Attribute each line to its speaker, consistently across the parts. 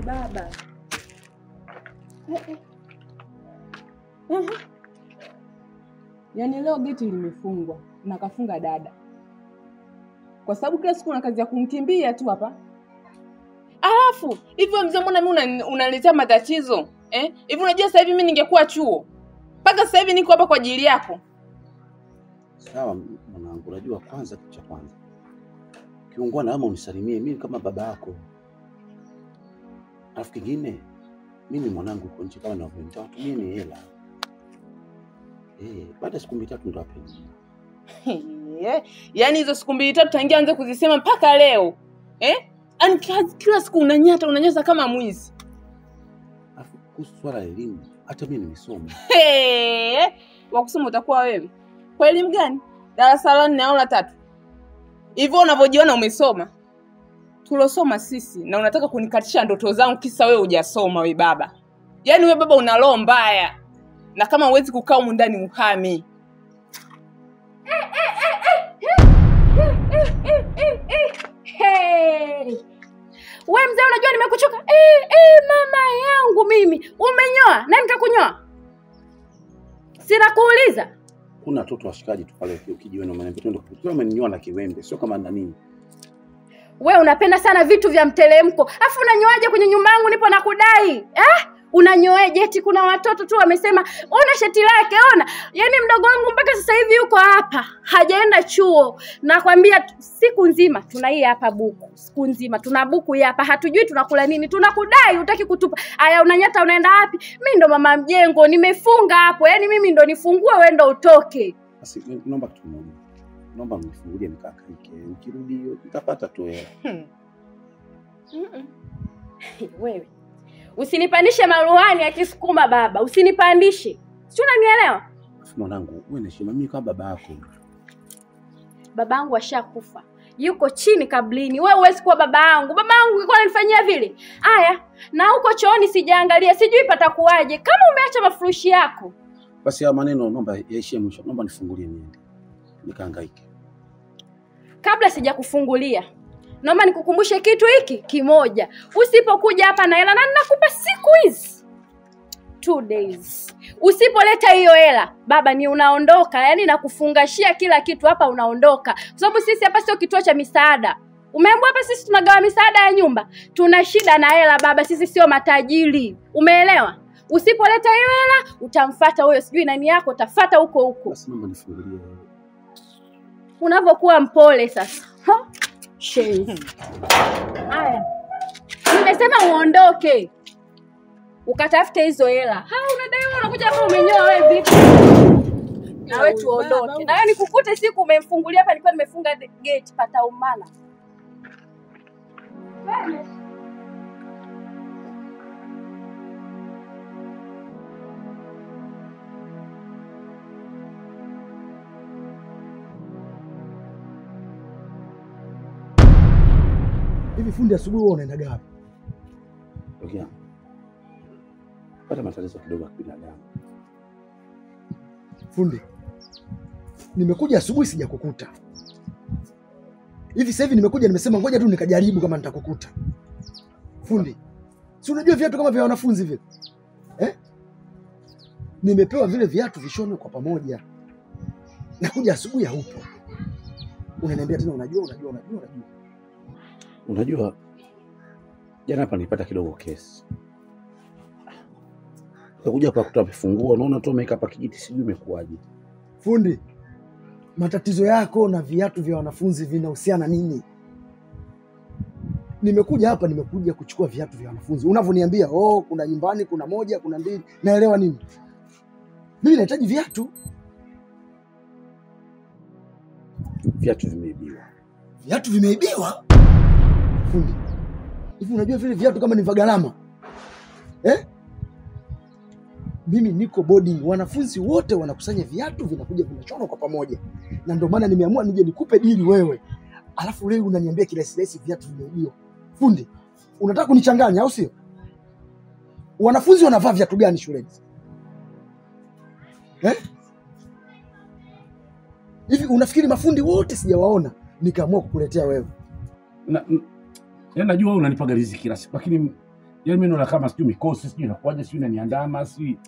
Speaker 1: baba. Yaani leo geti limefungwa na kafunga dada. Kwa sababu kila siku una kazi ya kumkimbia tu hapa. Alafu, hivyo mzee mbona mimi unaletea matatizo? Hivi unajua sasa hivi mimi ningekuwa chuo. Mpaka sasa hivi niko hapa kwa ajili yako.
Speaker 2: Sawa mwanangu, unajua kwanza kitu cha kwanza. Kiungwana ama unisalimie mimi kama baba yako. Alafu kingine, mimi ni mwanangu uko nje kama ninavyoenda watumie ni hela. Baada ya siku 3 ndo apeni.
Speaker 1: Yaani hizo siku 2-3 tangia anze kuzisema mpaka leo. Yaani kila siku unanyata kama mwizi.
Speaker 2: Alafu kuhusu swala la elimu, hata mimi nimesoma.
Speaker 1: Wakusoma utakuwa wewe. Kwa elimu gani? Darasa la 4 au la 3? Hivyo unavyojiona umesoma. Tulosoma sisi na unataka kunikatisha ndoto zangu kisa wewe hujasoma wewe baba. Yaani wewe baba una roho mbaya. Na kama huwezi kukaa humu ndani uhami.
Speaker 3: Wewe mzee unajua nimekuchoka. Mama yangu mimi. Umenyoa? Nani kakunyoa? Sina kuuliza.
Speaker 2: Kuna watoto washikaji tu pale ukijiona mwanamke tu ndio amenyoa na kiwembe, sio kama na nini.
Speaker 3: Wewe unapenda sana vitu vya mtelemko. Afu unanyoaje kwenye nyumba yangu nipo nakudai? Unanyoaje eti kuna watoto tu wamesema ona shati lake ona. Yaani mdogo wangu mpaka sasa hivi yuko hapa. Hajaenda chuo. Nakwambia siku nzima tuna hii hapa buku. Siku nzima tuna buku hii hapa. Hatujui tunakula nini. Tunakudai hutaki kutupa. Aya unanyata unaenda wapi? Mimi ndo mama mjengo nimefunga hapo. Yaani mimi ndo nifungue wewe ndo utoke.
Speaker 2: Basi naomba kitu kimoja. Naomba mnifungulie nikakaike. Nikirudi hiyo nitapata tu hela.
Speaker 3: Wewe usinipandishe maruhani ya Kisukuma baba, usinipandishe. Si unanielewa?
Speaker 2: Mwanangu, wewe heshima mimi kama baba yako.
Speaker 3: Babangu ashakufa. Yuko chini kablini. Wewe huwezi kuwa babangu. Babangu alikuwa ananifanyia vile. Aya, na huko chooni sijaangalia, sijui patakuaje. Kama umeacha mafurushi yako.
Speaker 2: Basi ya maneno naomba yaishie mwisho. Naomba nifungulie niende. Nikahangaike.
Speaker 3: Kabla sijakufungulia, naomba nikukumbushe kitu hiki kimoja. Usipokuja hapa na hela na ninakupa siku hizi 2 days. Usipoleta hiyo hela, baba ni unaondoka. Yaani nakufungashia kila kitu hapa unaondoka. Kwa sababu sisi hapa sio kituo cha misaada. Umeambiwa hapa sisi tunagawa misaada ya nyumba. Tuna shida na hela baba, sisi sio matajiri. Umeelewa? Usipoleta hiyo hela, utamfuata huyo sijui nani yako, utafuata huko huko.
Speaker 2: Basi naomba nifungulie.
Speaker 3: Unavyokuwa mpole sasa. Haya. Nimesema uondoke. Ukatafute hizo hela. Unadai unakuja hapa umenyoa wewe vipi? Na wewe tuondoke. Na wewe nikukute siku umemfungulia hapa nilikuwa nimefunga gate pataumana.
Speaker 4: Hivi fundi asubuhi wewe unaenda gapi?
Speaker 2: Okay. Pata matatizo kidogo ya binadamu.
Speaker 4: Fundi. Nimekuja asubuhi sijakukuta. Hivi sasa hivi nimekuja nimesema ngoja tu nikajaribu kama nitakukuta. Fundi. Si unajua viatu kama vya wanafunzi vile? Nimepewa vile viatu vishone kwa pamoja. Nakuja asubuhi haupo. Unaniambia tena unajua.
Speaker 2: Unajua jana hapa nilipata kidogo kesi. Nikakuja hapa kutoa vifunguo, naona tu umeweka hapa kijiti sijui imekuaje.
Speaker 4: Fundi, matatizo yako na viatu vya wanafunzi vinahusiana nini? Nimekuja hapa nimekuja kuchukua viatu vya wanafunzi. Unavyoniambia, kuna nyumbani, kuna 1, kuna 2, naelewa nini? Mimi nahitaji viatu.
Speaker 2: Viatu vimeibiwa.
Speaker 4: Viatu vimeibiwa? Fundi, hivi unajua vile viatu kama ni vya gharama? Mimi niko boarding, wanafunzi wote wanakusanya viatu vinakuja vinachonwa kwa pamoja. Na ndio maana nimeamua nije nikupe dili wewe. Alafu leo unaniambia kirahisi viatu vimeibiwa. Fundi, unataka kunichanganya au sio? Wanafunzi wanavaa viatu gani shuleni? Hivi unafikiri mafundi wote sijawaona nikaamua kukuletea wewe?
Speaker 2: Najua wewe unanipaga riziki kila siku, lakini
Speaker 5: Yaani mimi naona kama sijui mikosi, sijui inakuaje, sijui inaniandama, sijui.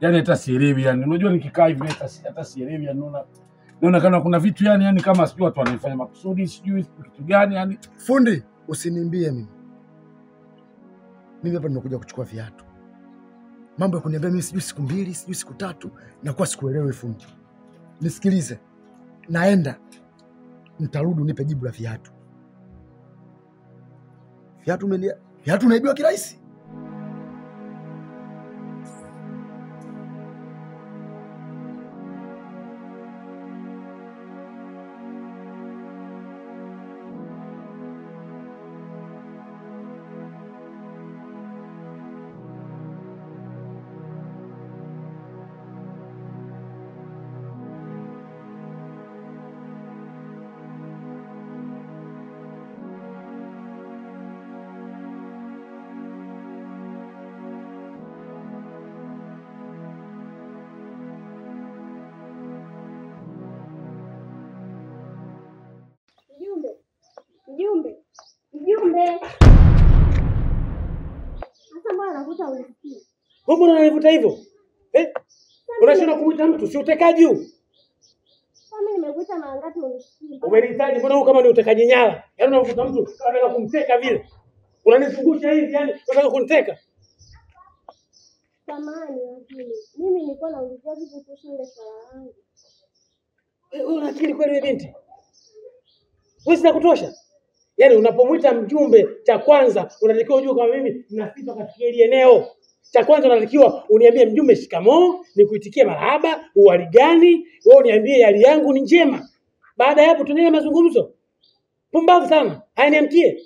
Speaker 5: Yaani hata sielewi yani. Unajua nikikaa hivi hata sielewi yani naona kama kuna vitu yani kama sijui watu wanafanya makusudi, sijui kitu gani yani.
Speaker 4: Fundi, usiniambie mimi. Mimi hapa nimekuja kuchukua viatu. Mambo ya kuniambia mimi sijui siku 2, sijui siku 3, nakuwa sikuelewi fundi. Nisikilize. Naenda. Nitarudi unipe jibu la viatu. Viatu unaibiwa kirahisi?
Speaker 6: Mjumbe. Sasa mbona unavuta ulisikia?
Speaker 7: Mbona unanivuta hivyo? Unashinda kumuita mtu, si utekaji huu?
Speaker 6: Mimi nimekuita mara ngapi ulisikia?
Speaker 7: Umenihitaji, mbona huu kama ni utekaji nyara? Yaani unavuta mtu, unataka kumteka vile. Unanizungusha hivi yani, unataka kuniteka.
Speaker 6: Samahani lakini mimi nilikuwa naulizia vipi kuhusu ile swala langu.
Speaker 7: Wewe una akili kweli wewe binti? Wewe sina kutosha? Yaani unapomwita mjumbe, cha kwanza unatakiwa ujue kama mimi ninapita katika ile eneo. Cha kwanza unatakiwa uniambie mjumbe shikamoo, nikuitikie marahaba, uhali gani, wewe uniambie hali yangu ni njema. Baada ya hapo tuendelee mazungumzo. Pumbavu sana. Haya niamkie.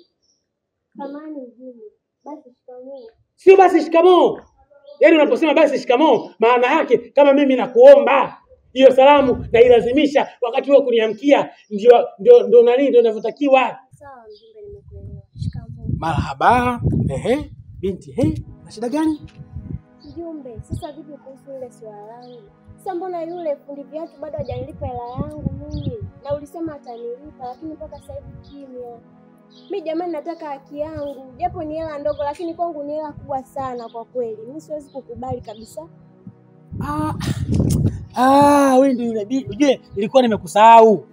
Speaker 6: Samahani mjumbe. Basi shikamoo.
Speaker 7: Sio basi shikamoo. Yaani unaposema basi shikamoo, maana yake kama mimi nakuomba hiyo salamu na ilazimisha wakati wewe kuniamkia ndio nani ndio ninavyotakiwa.
Speaker 6: Sawa mjumbe, nimekuelewa. Shikamoo.
Speaker 7: Marhaba. Binti, na shida gani?
Speaker 6: Mjumbe, sasa vipi kuhusu ile swala langu? Sasa mbona yule fundi viatu bado hajanilipa hela yangu mimi? Na ulisema atanilipa lakini mpaka sasa hivi kimya. Mimi jamani nataka haki yangu. Japo ni hela ndogo lakini kwangu ni hela kubwa sana kwa kweli. Mimi siwezi kukubali kabisa.
Speaker 7: Wewe ndio yule bibi. Unajua nilikuwa nimekusahau.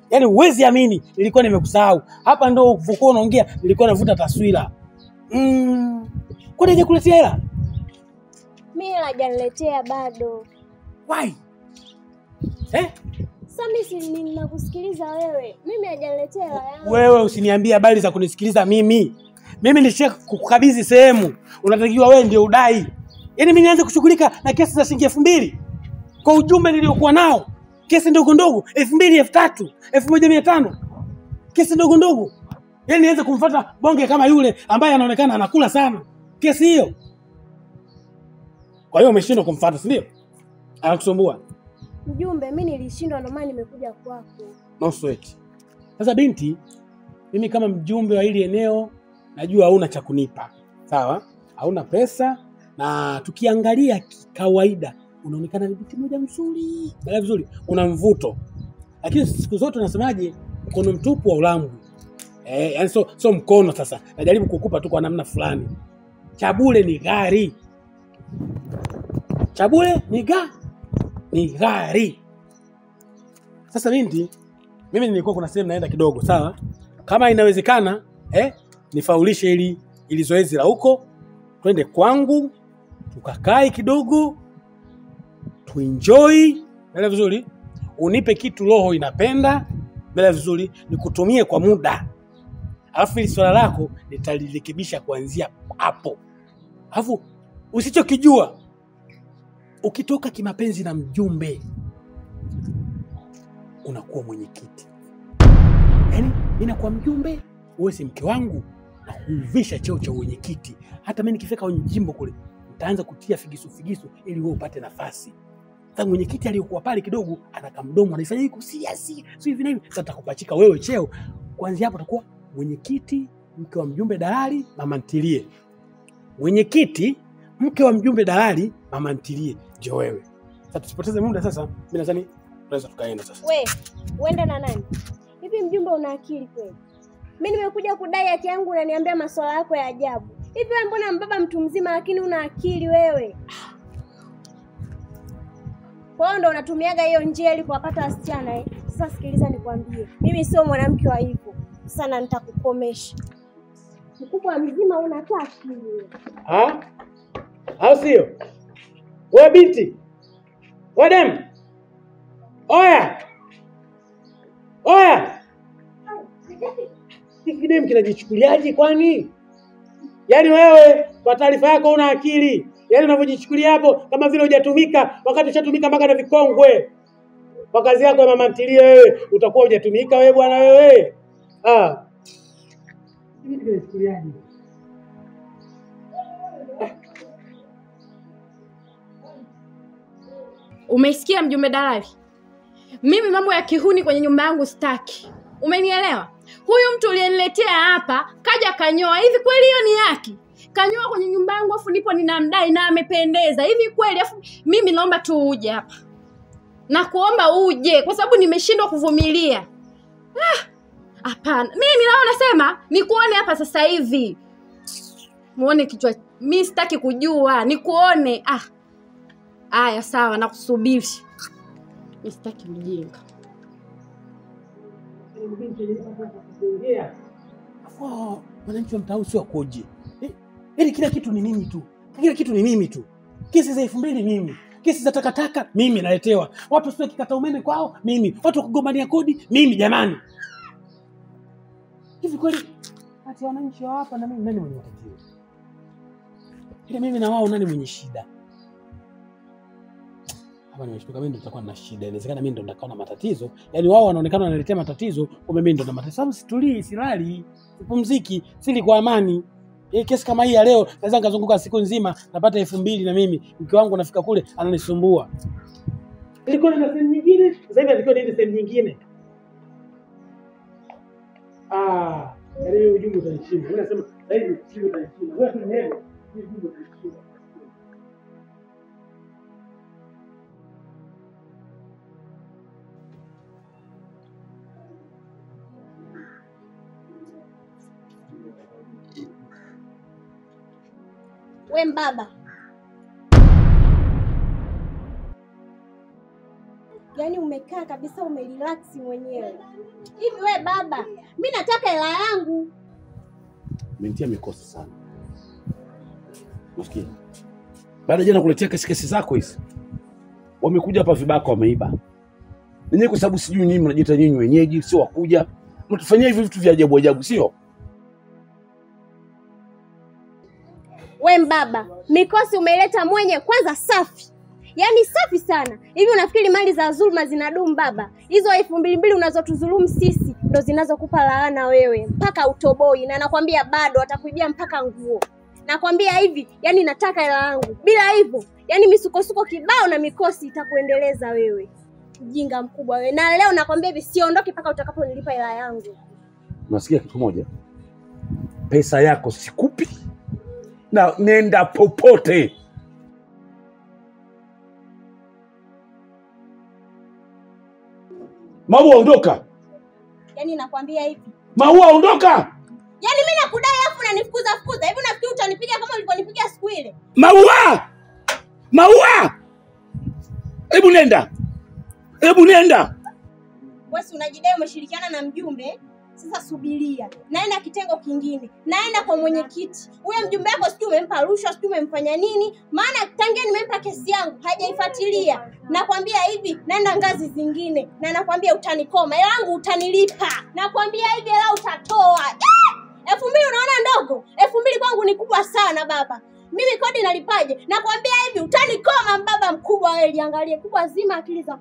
Speaker 7: Yaani huwezi amini, nilikuwa nimekusahau. Hapa ndio ulipokuwa unaongea, nilikuwa navuta taswira. Kwa nini kuletea hela?
Speaker 6: Mimi hela hajaniletea bado.
Speaker 7: Why?
Speaker 6: Sasa mimi ninakusikiliza wewe. Mimi hajaniletea hela yangu.
Speaker 7: Wewe usiniambie habari za kunisikiliza mimi. Mimi nisha kukukabidhi sehemu. Unatakiwa wewe ndio udai. Yaani mimi nianze kushughulika na kesi za shilingi 2000 kwa ujumbe niliokuwa nao. Kesi ndogo ndogo 2000, 3000, 1500. Kesi ndogo ndogo. Yaani nianze kumfuata bonge kama yule ambaye anaonekana anakula sana. Kesi hiyo. Kwa hiyo umeshindwa kumfuata, si ndio? Anakusumbua.
Speaker 6: Mjumbe, mimi nilishindwa ndio maana nimekuja kwako.
Speaker 7: No sweat. Sasa binti, mimi kama mjumbe wa hili eneo najua hauna cha kunipa. Sawa? Hauna pesa na tukiangalia kawaida unaonekana ni binti moja mzuri. Bala vizuri, una mvuto. Lakini siku zote unasemaje mkono mtupu wa ulambwe. Yaani so mkono sasa. Najaribu kukupa tu kwa namna fulani. Chabule ni gari. Chabule ni gari. Sasa binti, mimi nilikuwa kuna sehemu naenda kidogo, sawa? Kama inawezekana, nifaulishe ili zoezi la huko, twende kwangu, tukakae kidogo, tuenjoy, bela vizuri, unipe kitu roho inapenda, bela vizuri, nikutumie kwa muda. Alafu ili swala lako nitalirekebisha kuanzia hapo. Alafu usichokijua ukitoka kimapenzi na mjumbe unakuwa mwenyekiti. Yaani mimi nakuwa mjumbe, wewe si mke wangu, na kuvisha cheo cha mwenyekiti. Hata mimi nikifika kwenye jimbo kule, nitaanza kutia figisu ili wewe upate nafasi. Sasa mwenyekiti aliyokuwa pale kidogo anakamdomo anafanya hivi serious, sio hivi na hivi. Sasa nitakupachika wewe cheo. Kuanzia hapo utakuwa mwenyekiti, mke wa mjumbe dalali, mama ntilie. Mwenyekiti, mke wa mjumbe dalali, mama ntilie, ndio wewe. Sasa tusipoteze muda sasa. Mimi nadhani tunaweza tukaenda sasa.
Speaker 6: Wewe, uende na nani? Hivi mjumbe una akili kweli? Mimi nimekuja kudai haki yangu unaniambia masuala yako ya ajabu. Hivi wewe mbona mbaba mtu mzima lakini una akili wewe? Kwa hiyo ndo unatumiaga hiyo njia ili kuwapata wasichana eh? Sasa sikiliza nikwambie. Mimi sio mwanamke wa hivyo. Sana nitakukomesha. Mkubwa mzima unakaa akili wewe.
Speaker 7: Au sio? Wewe binti. Wadem. Oya. Kidem kinajichukuliaje kwani? Yaani wewe kwa taarifa yako una akili. Yaani unavyojichukulia hapo kama vile hujatumika wakati ushatumika mpaka na vikongwe. Kwa kazi yako ya mama ntilie wewe utakuwa hujatumika wewe bwana wewe. Hivi kinajichukuliaje?
Speaker 3: Umesikia mjumbe dalali? Mimi mambo ya kihuni kwenye nyumba yangu sitaki. Umenielewa? Huyu mtu uliyeniletea hapa kaja kanyoa. Hivi kweli hiyo ni yake? Kanyoa kwenye nyumba yangu afu nipo ninamdai na amependeza. Hivi kweli afu mimi naomba tu uje hapa. Na kuomba uje kwa sababu nimeshindwa kuvumilia. Hapana. Mimi naona nasema nikuone hapa sasa hivi. Muone kichwa. Mimi sitaki kujua. Nikuone. Aya sawa nakusubiri. Mimi sitaki mjinga.
Speaker 7: Mwananchi wa mtaa sio koje. Yaani kila kitu ni mimi tu. Kila kitu ni mimi tu. Kesi za 2000 mimi. Kesi za takataka mimi naletewa. Watu sio kikata umeme kwao mimi. Watu kugombania kodi mimi jamani. Hivi kweli ati wananchi wa hapa na mimi nani mwenye matatizo? Ile mimi na wao nani mwenye shida? Hapa nimeshtuka mimi ndo nitakuwa na shida. Inawezekana mimi ndo nitakuwa na matatizo. Yaani wao wanaonekana wanaletea matatizo, kumbe mimi ndo na matatizo. Sababu situlii, silali, sipumziki, sili kwa amani. Kesi kama hii ya leo naweza nikazunguka siku nzima napata 2000 na mimi mke wangu nafika kule ananisumbua. Ilikuwa na sehemu nyingine, sasa hivi alikuwa niende sehemu nyingine. Yaani ujumbe utanishinda. Wewe unasema sasa hivi ujumbe utanishinda. Wewe tunaenda. Ujumbe utanishinda.
Speaker 6: We mbaba. Yaani umekaa kabisa umerelax mwenyewe. Hivi we baba, mimi nataka hela yangu.
Speaker 2: Umenitia mikosi sana. Usikie. Baada jana kuletea kesi zako hizi. Wamekuja hapa vibaka wameiba. Ninyi kwa sababu sijui nini mnajiita nyinyi wenyeji, sio wakuja. Mtufanyia hivi vitu vya ajabu ajabu, sio?
Speaker 6: We mbaba, mikosi umeleta mwenye kwanza safi. Yaani safi sana. Hivi unafikiri mali za dhulma zinadumu baba? Hizo 2000 unazotudhulumu sisi ndo zinazokupa laana wewe mpaka utoboi, na nakwambia bado watakuibia mpaka nguo. Nakwambia hivi, yani nataka hela yangu. Bila hivyo, yani misukosuko kibao na mikosi itakuendeleza wewe. Mjinga mkubwa wewe. Na leo nakwambia hivi siondoki mpaka utakaponilipa hela yangu.
Speaker 2: Unasikia kitu moja? Pesa yako sikupi. Na nenda popote. Maua ondoka.
Speaker 6: Yaani nakwambia hivi.
Speaker 2: Maua ondoka.
Speaker 6: Yaani mimi nakudai afu unanifukuza. Hivi unafikiri utanipiga kama ulivyonipiga siku ile?
Speaker 2: Maua! Hebu nenda.
Speaker 6: Wewe unajidai umeshirikiana na mjumbe. Sasa subiria. Naenda kitengo kingine. Naenda kwa mwenyekiti. Huyo mjumbe wako sijui umempa rushwa, sijui umemfanya nini? Maana tangia nimempa kesi yangu hajaifuatilia. Nakwambia hivi, naenda ngazi zingine. Na nakwambia utanikoma. Hela yangu utanilipa. Nakwambia hivi hela utatoa. 2000 unaona ndogo? 2000 kwangu ni kubwa sana baba. Mimi kodi nalipaje? Nakwambia hivi utanikoma mbaba mkubwa wewe, liangalie kubwa zima akili za